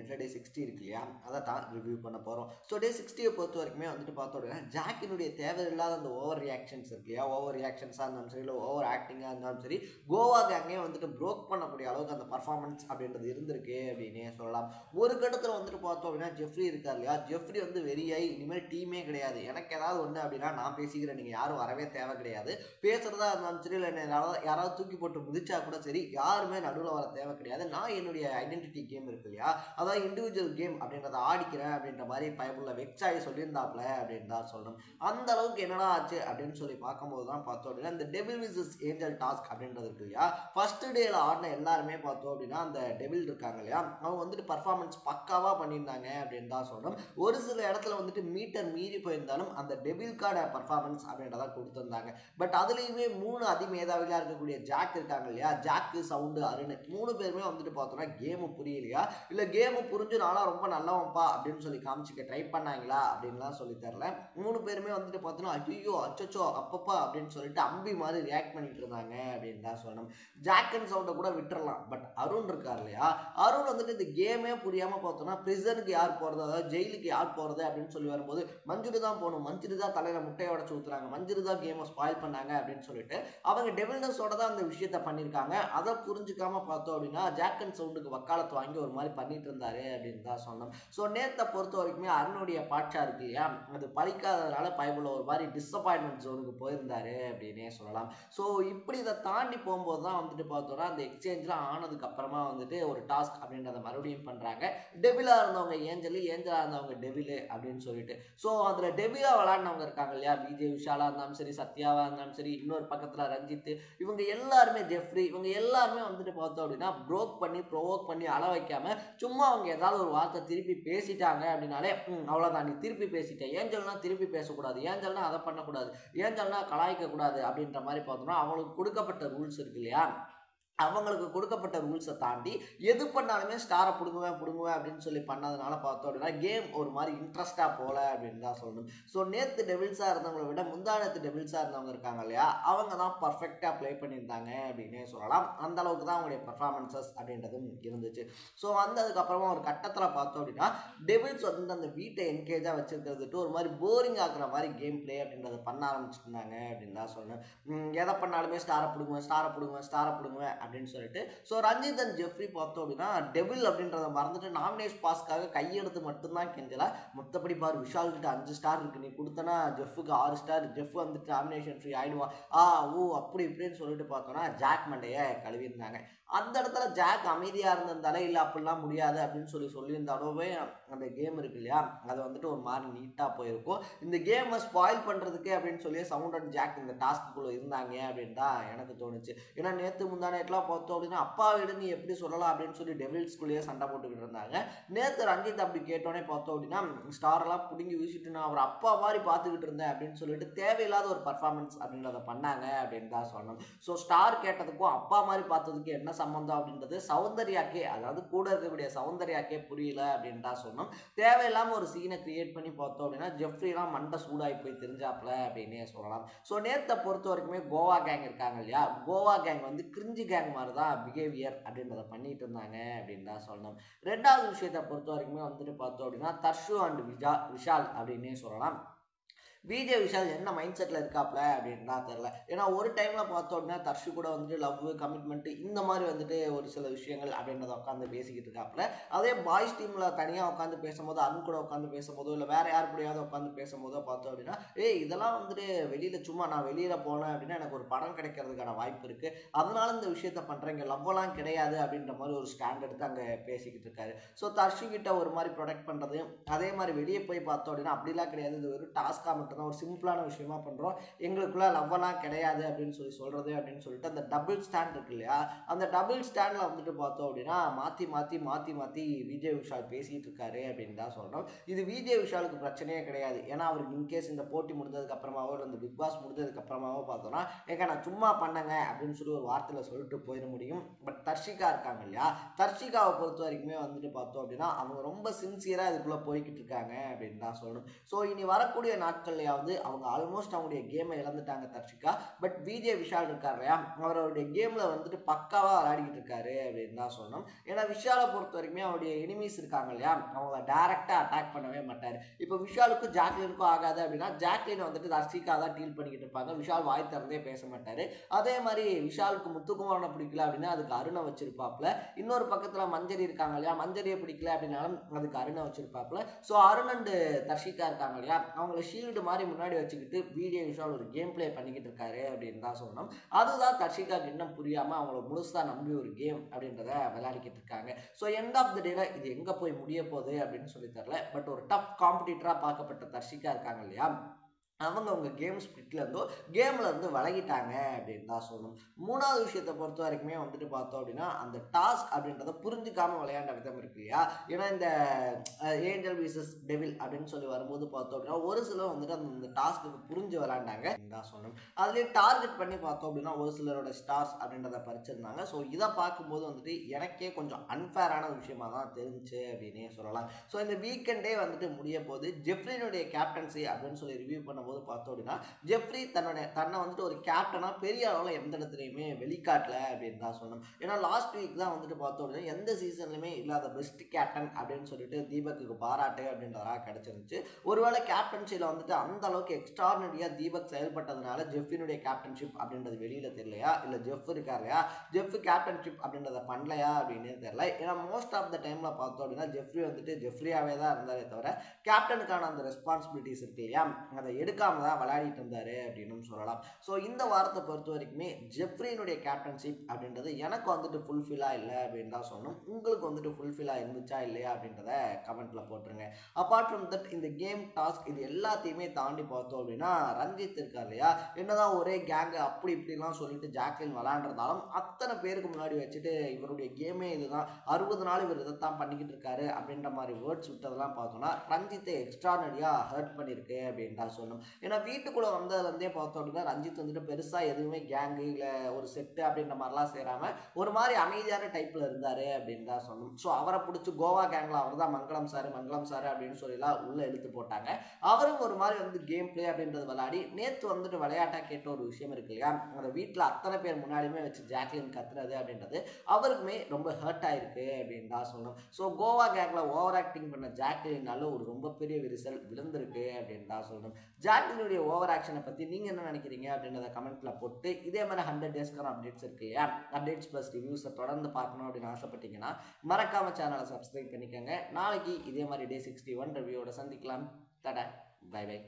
யுனைடெட்ல டே 60 இருக்கு இல்லையா, அதை தான் ரிவ்யூ பண்ண போகிறோம். ஸோ டே 60 பொறுத்த வரைக்குமே வந்துட்டு பார்த்தோம் அப்படின்னா ஜாக்கினுடைய தேவையில்லாத அந்த ஓவர் ரியாக்ஷன்ஸ் இருக்கு இல்லையா, ஓவர் ரியாக்ஷன்ஸாக இருந்தாலும் சரி இல்லை ஓவர் ஆக்டிங்காக இருந்தாலும் சரி கோவா கேங்கே வந்துட்டு ப்ரோக் பண்ணக்கூடிய அளவுக்கு அந்த பர்ஃபார்மன்ஸ் அப்படின்றது இருந்திருக்கு அப்படின்னே சொல்லலாம். ஒரு கட்டத்தில் வந்துட்டு பார்த்தோம் அப்படின்னா ஜெஃப்ரி இருக்கார் இல்லையா, ஜெஃப்ரி வந்து வெறியாய் இனிமேல் டீமே கிடையாது, எனக்கு ஏதாவது ஒன்று அப்படின்னா நான் பேசிக்கிறேன், நீங்கள் யாரும் வரவே தேவை கிடையாது, பேசுகிறதா இருந்தாலும் சரி இல்லை யாராவது தூக்கி போட்டு முதிச்சா கூட சரி யாருமே நடுவில் வர தேவை கிடையாது, நான் என்னுடைய ஐடென்டிட்டி கேம் இருக்கு இல்லையா, அதாவது இண்டிவிஜுவல் கேம் அப்படின்றத ஆடிக்கிறேன் அப்படின்ற மாதிரி பயப்புள்ள வெக்ஸாகி சொல்லியிருந்தாப்புல அப்படின்னு தான் சொல்லணும். அந்த அளவுக்கு என்னடா ஆச்சு அப்படின்னு சொல்லி பார்க்கும்போது தான் பார்த்தோம் அப்படின்னா இந்த டெவில் விசஸ் ஏஞ்சல் டாஸ்க் அப்படின்றது இருக்கு இல்லையா, ஃபர்ஸ்ட் டேல ஆடின எல்லாருமே பார்த்தோம் அப்படின்னா அந்த டெவில் இருக்காங்க இல்லையா, அவங்க வந்துட்டு பர்ஃபார்மன்ஸ் பக்காவாக பண்ணியிருந்தாங்க அப்படின்னு தான் சொல்லணும். ஒரு சில இடத்துல வந்துட்டு மீட்டர் மீறி போயிருந்தாலும் அந்த டெவில்கான பர்ஃபார்மன்ஸ் அப்படின்றத கொடுத்துருந்தாங்க. பட் அதுலேயுமே 3 அதிமேதாவிகளாக இருக்கக்கூடிய ஜாக் இருக்காங்க இல்லையா, ஜாக்கு சவுண்டு அருண் 3 பேருமே வந்துட்டு பார்த்தோம்னா கேமு புரியலையா இல்லை கேமு புரிஞ்சு நானும் ரொம்ப நல்லவன்ப்பா அப்படின்னு சொல்லி காமிச்சிக்க ட்ரை பண்ணாங்களா அப்படின்லாம் சொல்லி தரல. 3 பேருமே வந்துட்டு பார்த்தோன்னா ஐயோ அச்சோ அப்பப்பா அப்படின்னு சொல்லிட்டு அம்பி மாதிரி ரியாக்ட் பண்ணிட்டு இருந்தாங்க அப்படின்னு தான் சொல்லணும். ஜாக் அண்ட் சவுண்டை கூட விட்டுறலாம், பட் அருண் இருக்கார் இல்லையா, அருண் வந்துட்டு இந்த கேமே புரியாமல் பார்த்தோன்னா பிரிசனுக்கு யார் போகிறது, அதாவது ஜெயிலுக்கு யார் போகிறது அப்படின்னு சொல்லி வரும்போது மஞ்சுரு தான் போகணும், மஞ்சுரு தான் தலையில் முட்டையை உடச்சு ஊற்றுறாங்க, மஞ்சுரு தான் கேமை ஸ்பாயில் பண்ணாங்க அப்படின்னு சொல்லிட்டு அவங்க டெவில்னஸோட தான் அந்த விஷயத்த பண்ணியிருக்காங்க. அதை புரிஞ்சுக்காம பார்த்தோம் அப்படின்னா ஜாக் அண்ட் சவுண்டுக்கு வக்காலத்து வாங்கி ஒரு மாதிரி பண்ணிட்டு இருந்தாரு அப்படின்னு தான் சொன்னோம். ஸோ நேற்றை பொறுத்த வரைக்குமே அருணுடைய பாட்சா இருக்கு இல்லையா, அது பறிக்காததுனால பயபுள்ள ஒரு மாதிரி டிஸப்பாயின்மெண்ட் ஜோனுக்கு போயிருந்தாரு அப்படின்னே சொல்லலாம். ஸோ இப்படி இதை தாண்டி போகும்போது தான் வந்துட்டு பார்த்தோன்னா அந்த எக்ஸ்சேஞ்ச்லாம் ஆனதுக்கு அப்புறமா வந்துட்டு ஒரு டாஸ்க் அப்படின்றத மறுபடியும் பண்ணுறாங்க. டெவிலாக இருந்தவங்க ஏஞ்சலாக இருந்தவங்க டெவிலு அப்படின்னு சொல்லிட்டு. ஸோ அதில் டெவிலாக விளாட்னவங்க இருக்காங்க இல்லையா, விஜய் விஷாலாக இருந்தாலும் சரி சத்யாவாக இருந்தாலும் சரி இன்னொரு பக்கத்தில் ரஞ்சித், இவங்க எல்லாருமே ஜெஃப்ரி, இவங்க எல்லாருமே வந்துட்டு பார்த்தோம் அப்படின்னா ப்ரோக் பண்ணி ப்ரோவோக் பண்ணி அள வைக்காம சும்மா அவங்க ஏதாவது ஒரு வார்த்தை திருப்பி பேசிட்டாங்க அப்படின்னாலே அவ்வளோதான் நீ திருப்பி பேசிட்ட, ஏஞ்சல்னா திருப்பி பேசக்கூடாது, ஏஞ்சல்னா அதை பண்ணக்கூடாது, ஏஞ்சல்னா கலாய்க்க கூடாது அப்படின்ற மாதிரி பார்த்தோம்னா அவங்களுக்கு கொடுக்கப்பட்ட ரூல்ஸ் இருக்கு இல்லையா, அவங்களுக்கு கொடுக்கப்பட்ட ரூல்ஸை தாண்டி எது பண்ணாலுமே ஸ்டாரை பிடுங்குவேன் அப்படின்னு சொல்லி பண்ணதுனால பார்த்தோம் அப்படின்னா கேம் ஒரு மாதிரி இன்ட்ரெஸ்டாக போகல அப்படின்னு தான் சொல்லணும். ஸோ நேற்று டெவில்ஸாக இருந்தவங்களை விட முந்தானத்து டெவில்ஸாக இருந்தவங்க இருக்காங்க இல்லையா, அவங்க தான் பர்ஃபெக்டாக ப்ளே பண்ணியிருந்தாங்க அப்படின்னே சொல்லலாம். அந்த அளவுக்கு தான் அவங்களுடைய பர்ஃபார்மன்ஸஸ் அப்படின்றதும் இருந்துச்சு. ஸோ வந்ததுக்கப்புறமா ஒரு கட்டத்தில் பார்த்தோம் அப்படின்னா டெவில்ஸ் வந்து அந்த வீட்டை என்கேஜாக வச்சுருக்கிறதுட்டு ஒரு மாதிரி போரிங் ஆக்குற மாதிரி கேம் பிளே அப்படின்றத பண்ண ஆரம்பிச்சுருந்தாங்க அப்படின்னு தான் சொல்லணும். எதை பண்ணாலுமே ஸ்டாரை பிடுங்குவேன் அப்படின்னு சொல்லிட்டு. ஸோ ரஞ்சித் அண்ட் ஜெஃப்ரி பார்த்தோம் அப்படின்னா டெவில் அப்படின்றத மறந்துட்டு நாமினேஷன் பாஸ்க்காக கையெடுத்து மட்டும்தான் கெஞ்சல, மற்றபடி பாரு விஷால் கிட்ட 5 ஸ்டார் இருக்கு, நீ கொடுத்தனா ஜெஃப்க்கு 6 ஸ்டார், ஜெஃப் வந்துட்டு நாமினேஷன் ஃப்ரீ ஆயிடுவான் அப்படி இப்படின்னு சொல்லிட்டு பார்த்தோன்னா ஜாக் மண்டையை கழுவிருந்தாங்க. அந்த இடத்துல ஜாக் அமைதியாக இருந்திருந்தாலே இல்லை அப்படிலாம் முடியாது அப்படின்னு சொல்லியிருந்தாலுமே அந்த கேம் இருக்கு இல்லையா, அதை வந்துட்டு ஒரு மாதிரி நீட்டாக போயிருக்கும். இந்த கேமை ஸ்பாயில் பண்ணுறதுக்கு அப்படின்னு சொல்லி சவுண்ட் அண்ட் ஜாக் இந்த டாஸ்க்குள்ளே இருந்தாங்க அப்படின்னு தான் எனக்கு தோணுச்சு. ஏன்னா நேற்று முந்தானேட்லாம் பார்த்தோம் அப்படின்னா அப்பா வீடு நீ எப்படி சொல்லலாம் அப்படின்னு சொல்லி டெவில்ஸ்குள்ளேயே சண்டை போட்டுக்கிட்டு இருந்தாங்க. நேற்று ரஞ்சித் அப்படி கேட்டோன்னே பார்த்தோம் அப்படின்னா ஸ்டாரெல்லாம் பிடுங்கி வீசிட்டு நான் அவர் அப்பா மாதிரி பார்த்துக்கிட்டு இருந்தேன் அப்படின்னு சொல்லிட்டு தேவையில்லாத ஒரு பர்ஃபார்மன்ஸ் அப்படின்றத பண்ணாங்க அப்படின்னு தான் சொல்லணும். ஸோ ஸ்டார் கேட்டதுக்கும் அப்பா மாதிரி பார்த்ததுக்கு என்ன சம்பந்தம் அப்படின்றது சௌந்தர்யாக்கே, அதாவது கூட இருக்கக்கூடிய சௌந்தர்யாக்கே புரியல அப்படின்னு தான் சொன்னோம். தேவையில்லாமல் ஒரு சீனை கிரியேட் பண்ணி பார்த்தோம் அப்படின்னா ஜெஃப்ரிலாம் மண்டை சூடாகி போய் தெரிஞ்சாப்ல அப்படின்னே சொல்லலாம். ஸோ நேற்றை பொறுத்த வரைக்குமே கோவா கேங் இருக்காங்க இல்லையா, கோவா கேங் வந்து கிரிஞ்சி கேங் மாதிரி தான் பிஹேவியர் அப்படின்றத பண்ணிட்டு இருந்தாங்க அப்படின்னு தான் சொல்லணும். ரெண்டாவது விஷயத்தை பொறுத்த வரைக்குமே வந்துட்டு பார்த்தோம் அப்படின்னா தர்ஷு அண்ட் விஷால் அப்படின்னே சொல்லலாம். விஜய் விஷால் என்ன மைண்ட் செட்டில் இருக்காப்ல அப்படின்னா தெரில. ஏன்னா ஒரு டைமில் பார்த்தோம் அப்படின்னா தர்ஷு கூட வந்துட்டு லவ் கமிட்மெண்ட்டு இந்த மாதிரி வந்துட்டு ஒரு சில விஷயங்கள் அப்படின்றத உட்காந்து பேசிக்கிட்டு இருக்காப்புல. அதே பாய்ஸ் டீமில் தனியாக உட்காந்து பேசும்போது அருண் கூட உட்காந்து பேசும்போதோ இல்லை வேறு யார் கூடயாவது உட்காந்து பேசும்போதோ பார்த்தோம் அப்படின்னா இதெல்லாம் வந்துட்டு வெளியில் சும்மா நான் வெளியில் போனேன் அப்படின்னா எனக்கு ஒரு படம் கிடைக்கிறதுக்கான வாய்ப்பு இருக்குது, அதனால இந்த விஷயத்த பண்ணுறேன், இங்கே லவ்வெல்லாம் கிடையாது அப்படின்ற மாதிரி ஒரு ஸ்டாண்ட் எடுத்து அங்கே பேசிக்கிட்டு இருக்காரு. ஸோ தர்ஷு கிட்ட ஒரு மாதிரி ப்ரொடெக்ட் பண்ணுறது, அதே மாதிரி வெளியே போய் பார்த்தோம் அப்படின்னா அப்படிலாம் கிடையாது, இது ஒரு டாஸ்க்காக மட்டும் ஒரு சிம்பிளான விஷயமா பண்றோம், எங்களுக்குள்ள லவ்வெல்லாம் கிடையாது அப்படின்னு சொல்றது அப்படின்னு சொல்லிட்டு அந்த டபுள் ஸ்டாண்ட் இருக்கு இல்லையா, அந்த டபுள் ஸ்டாண்ட்ல வந்துட்டு பார்த்தோம் அப்படின்னா மாத்தி விஜய் விஷால் பேசிட்டு இருக்காரு அப்படின்னு தான் சொல்றோம். இது விஜய் விஷாலுக்கு பிரச்சனையே கிடையாது. ஏன்னா அவருக்கு இன்கேஸ் இந்த போட்டி முடிஞ்சதுக்கு அப்புறமாவோ இந்த பிக் பாஸ் முடிஞ்சதுக்கு அப்புறமாவோ பார்த்தோம்னா நான் சும்மா பண்ணங்க அப்படின்னு சொல்லி ஒரு வார்த்தையில சொல்லிட்டு போயிட முடியும். பட் தர்ஷிகா இருக்காங்க இல்லையா, தர்ஷிகாவை பொறுத்த வரைக்குமே வந்துட்டு பார்த்தோம் அப்படின்னா அவங்க ரொம்ப சின்சியரா இதுக்குள்ள போய்கிட்டு இருக்காங்க அப்படின்னு தான் சொல்லணும். ஸோ இனி வரக்கூடிய நாட்கள் மேட்ச்லையாவது அவங்க ஆல்மோஸ்ட் அவங்களுடைய கேமை இழந்துட்டாங்க தர்ஷிகா. பட் விஜே விஷால் இருக்கார் இல்லையா, அவருடைய கேமில் வந்துட்டு பக்காவாக விளையாடிக்கிட்டு இருக்காரு அப்படின்னு தான் சொல்லணும். ஏன்னா விஷாலை பொறுத்த வரைக்குமே அவருடைய எனிமீஸ் இருக்காங்க இல்லையா, அவங்க டைரெக்டாக அட்டாக் பண்ணவே மாட்டார். இப்போ விஷாலுக்கும் ஜாக்லினுக்கும் ஆகாது அப்படின்னா ஜாக்லின் வந்துட்டு தர்ஷிகா தான் டீல் பண்ணிக்கிட்டு இருப்பாங்க. விஷால் வாய் திறந்தே பேச மாட்டார். அதே மாதிரி விஷாலுக்கு முத்துக்குமாரனை பிடிக்கல அப்படின்னா அதுக்கு அருணை வச்சிருப்பாப்புல. இன்னொரு பக்கத்தில் மஞ்சரி இருக்காங்க இல்லையா, மஞ்சரியை பிடிக்கல அப்படின்னாலும் அதுக்கு அருணை வச்சிருப்பாப்புல. ஸோ அருண் அண்ட் தர்ஷிகா இருக்காங்க இல்லையா, அவங்கள ஷீல்டு மாதிரி முன்னாடி வச்சுக்கிட்டு விஜே விஷால் ஒரு கேம் பிளே பண்ணிக்கிட்டு இருக்காரு அப்படின்னு தான் சொல்லணும். அதுதான் தர்ஷிகாக்கு இன்னும் புரியாமல் அவங்கள முழுசாக நம்பி ஒரு கேம் அப்படின்றத விளையாடிக்கிட்டு இருக்காங்க. ஸோ எண்ட் ஆஃப் த டேல இது எங்கே போய் முடிய போகுது அப்படின்னு சொல்லி தரல. பட் ஒரு டஃப் காம்படிட்டராக பார்க்கப்பட்ட தர்ஷிகா இருக்காங்க இல்லையா, அவங்க அவங்க கேம் ஸ்பிரிட்லேருந்தோ கேமில் இருந்து விலகிட்டாங்க அப்படின்னு தான் சொல்லணும். மூணாவது விஷயத்தை பொறுத்த வரைக்குமே வந்துட்டு பார்த்தோம் அப்படின்னா அந்த டாஸ்க் அப்படின்றத புரிஞ்சுக்காமல் விளையாண்ட விதம் இருக்கு இல்லையா. ஏன்னா இந்த ஏஞ்சல் விசஸ் டெவில் அப்படின்னு சொல்லி வரும்போது பார்த்தோம் அப்படின்னா ஒரு சிலர் வந்துட்டு அந்த டாஸ்க்கு புரிஞ்சு விளையாண்டாங்க தான் சொல்லணும். அதுலேயே டார்கெட் பண்ணி பார்த்தோம் அப்படின்னா ஒரு சிலரோட ஸ்டார்ஸ் அப்படின்றத பறிச்சிருந்தாங்க. ஸோ இதை பார்க்கும்போது வந்துட்டு எனக்கே கொஞ்சம் அன்ஃபேரான விஷயமா தான் தெரிஞ்சு அப்படின்னே சொல்லலாம். ஸோ இந்த வீக்கெண்டே வந்துட்டு முடிய போது ஜெஃப்ரினுடைய கேப்டன்சி அப்படின்னு சொல்லி ரிவ்யூ பண்ணும்போது பார்த்தோம் அப்படின்னா ஜெஃப்ரி தன்னை வந்துட்டு ஒரு கேப்டனா பெரிய அளவில் எந்த இடத்துலையுமே வெளிக்காட்டல அப்படின்னு தான் சொல்லணும். ஏன்னா லாஸ்ட் வீக் தான் வந்துட்டு பார்த்தோம் அப்படின்னா எந்த சீசன்லையுமே இல்லாத பெஸ்ட் கேப்டன் அப்படின்னு சொல்லிட்டு தீபக்கு பாராட்டு அப்படின்றதா கிடைச்சிருந்துச்சு. ஒருவேளை கேப்டன்சியில் வந்துட்டு அந்த அளவுக்கு எக்ஸ்ட்ரானரியா தீபக் செயல்பட்டதுனால ஜெஃப்ரினுடைய கேப்டன்ஷிப் அப்படின்றது வெளியில தெரியலையா, இல்லை ஜெஃப் இருக்காருயா ஜெஃப் கேப்டன்ஷிப் அப்படின்றத பண்ணலையா அப்படின்னு தெரியல. ஏன்னா மோஸ்ட் ஆஃப் த டைம்ல பார்த்தோம் அப்படின்னா ஜெஃப்ரி வந்துட்டு ஜெஃப்ரியாவே தான் இருந்தாரே தவிர கேப்டனுக்கான அந்த ரெஸ்பான்சிபிலிட்டிஸ் இருக்கு இல்லையா அதை எடுக்காம தான் விளையாடிட்டு இருந்தாரு அப்படின்னு சொல்லலாம். ஸோ இந்த வாரத்தை பொறுத்த வரைக்குமே ஜெஃப்ரியினுடைய கேப்டன்ஷிப் அப்படின்றது எனக்கு வந்துட்டு ஃபுல்ஃபில்லாக இல்லை அப்படின்னு தான் சொல்லணும். உங்களுக்கு வந்துட்டு ஃபுல்ஃபில்லாக இருந்துச்சா இல்லையா அப்படின்றத கமெண்ட்ல போட்டுருங்க. அப்பார்ட் ஃப்ரம் தட் இந்த கேம் டாஸ்க் இது எல்லாத்தையுமே தாண்டி பார்த்தோம் அப்படின்னா ரஞ்சித் இருக்கார் இல்லையா, என்னதான் ஒரே கேங்கு அப்படி இப்படிலாம் சொல்லிட்டு ஜாக்லின் விளையாண்டுறதாலும் அத்தனை பேருக்கு முன்னாடி வச்சுட்டு இவருடைய கேமே இதுதான் 60 நாள் இவர் இதைத்தான் பண்ணிக்கிட்டு இருக்காரு அப்படின்ற மாதிரி வேர்ட்ஸ் விட்டதெல்லாம் பார்த்தோம்னா ரஞ்சித்தை எக்ஸ்ட்ரானரியா ஹர்ட் பண்ணியிருக்கு அப்படின்னு தான் சொல்லணும். ஏன்னா வீட்டுக்குள்ளே வந்ததுலேருந்தே பார்த்தோம் அப்படின்னா ரஞ்சித் வந்துட்டு பெருசாக எதுவுமே கேங்கு இல்லை ஒரு செட்டு அப்படின்ற மாதிரிலாம் சேராமல் ஒரு மாதிரி அமைதியான டைப்பில் இருந்தார் அப்படின்னு தான் சொல்லணும். ஸோ அவரை பிடிச்சி கோவா கேங்கில் அவர் தான் மங்களம் சார் அப்படின்னு சொல்லிலாம் உள்ளே எடுத்து போட்டாங்க. அவரும் ஒரு மாதிரி வந்து கேம் பிளே அப்படின்றது விளையாடி நேற்று வந்துட்டு விளையாட்டாக கேட்ட ஒரு விஷயம் இருக்கு இல்லையா, அந்த வீட்டில் அத்தனை பேர் முன்னாடியுமே வச்சு ஜாக்லின் கத்துறது அப்படின்றது அவருக்குமே ரொம்ப ஹர்ட் ஆயிருக்கு அப்படின்னு தான் சொல்லணும். ஸோ கோவா கேங்கில் ஓவர் ஆக்டிங் பண்ண ஜாக்லினால ஒரு ரொம்ப பெரிய விரிசல் விழுந்திருக்கு அப்படின்னு தான் சொல்லணும். ஜாக்லினுடைய ஓவர் ஆக்ஷனை பற்றி நீங்கள் என்ன நினைக்கிறீங்க அப்படின்றத கமெண்ட்டில் போட்டு இதே மாதிரி 100 டேஸ்க்கான அப்டேட்ஸ் இருக்கு இல்லையா, அப்டேட்ஸ் ப்ளஸ் ரிவ்யூஸை தொடர்ந்து பார்க்கணும் அப்படின்னு ஆசைப்பட்டீங்கன்னா மறக்காம சேனலை சப்ஸ்கிரைப் பண்ணிக்கோங்க. நாளைக்கு இதே மாதிரி Day 61 ரிவ்யூவோட சந்திக்கலாம். Tata, bye by.